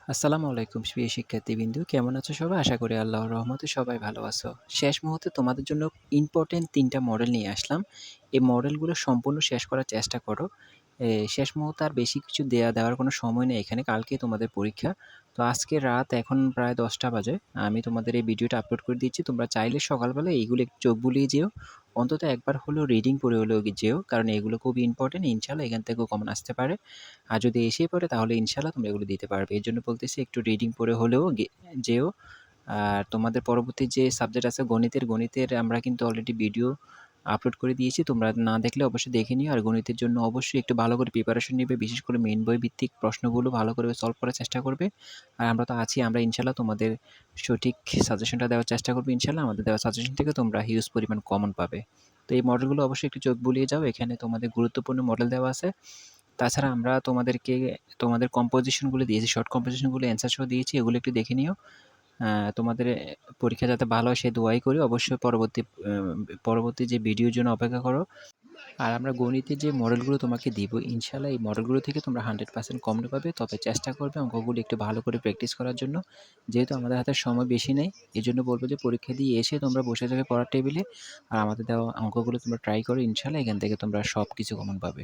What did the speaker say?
আসসালামু আলাইকুম প্রিয় শিক্ষার্থীবৃন্দু। কেমন আছো সবাই? আশা করি আল্লাহর রহমতে সবাই ভালো আছো। শেষ মুহূর্তে তোমাদের জন্য ইম্পোর্টেন্ট ৩ টা মডেল নিয়ে আসলাম। এই মডেলগুলো সম্পূর্ণ শেষ করার চেষ্টা করো। শেষ মুহূর্তে আর বেশি কিছু দেওয়ার কোনো সময় নেই এখানে। কালকেই তোমাদের পরীক্ষা। তো আজকে রাত এখন প্রায় ১০টা বাজে। আমি তোমাদের এই ভিডিওটা আপলোড করে দিচ্ছি। তোমরা চাইলে সকালবেলা এইগুলো একটু চোখ বুলিয়ে যেও। অন্তত একবার হলেও রিডিং পড়ে হলেও যেও। কারণ এগুলো খুবই ইম্পোর্টেন্ট। ইনশাআল্লাহ এখান থেকেও কমন আসতে পারে। আর যদি এসেই পড়ে তাহলে ইনশাআল্লাহ তোমরা এগুলো দিতে পারবে। এজন্য বলতেছি একটু রিডিং পড়ে হলেও যেও। আর তোমাদের পরবর্তী যে সাবজেক্ট আছে গণিতের আমরা কিন্তু অলরেডি ভিডিও আপলোড করে দিয়েছি। তোমরা না দেখলে অবশ্যই দেখে নিও। আর গণিতের জন্য অবশ্যই একটু ভালো করে প্রিপারেশন নিবে। বিশেষ করে মেইন বই ভিত্তিক প্রশ্নগুলো ভালো করে সলভ করার চেষ্টা করবে। আর আমরা তো আছি, আমরা ইনশাআল্লাহ তোমাদের সঠিক সাজেশনটা দেওয়ার চেষ্টা করব ইনশাআল্লাহ। আমাদের দেওয়া সাজেশন থেকে তোমরা হিউজ পরিমাণ কমন পাবে। তো এই মডেলগুলো অবশ্যই একটু চোখ বুলিয়ে যাও। এখানে তোমাদের গুরুত্বপূর্ণ মডেল দেওয়া আছে। তাছাড়া আমরা তোমাদেরকে তোমাদের কম্পোজিশনগুলো দিয়েছি, শর্ট কম্পোজিশনগুলো অ্যান্সার সহ দিয়েছি। এগুলো একটু দেখে নিও। তোমাদের পরীক্ষা যাতে ভালো হয় সে দোয়াই করি। অবশ্যই পরবর্তী যে ভিডিওর জন্য অপেক্ষা করো। আর আমরা গণিতের যে মডেলগুলো তোমাকে দিব, ইনশাআল্লাহ এই মডেলগুলো থেকে তোমরা 100% কমন পাবে। তবে চেষ্টা করবে অঙ্কগুলো একটু ভালো করে প্র্যাকটিস করার জন্য। যেহেতু আমাদের হাতে সময় বেশি নেই, এজন্য বলব যে পরীক্ষা দিয়ে এসে তোমরা বসে যাবে পড়ার টেবিলে। আর আমাদের দেওয়া অঙ্কগুলো তোমরা ট্রাই করো। ইনশাআল্লাহ এখান থেকে তোমরা সবকিছু কমন পাবে।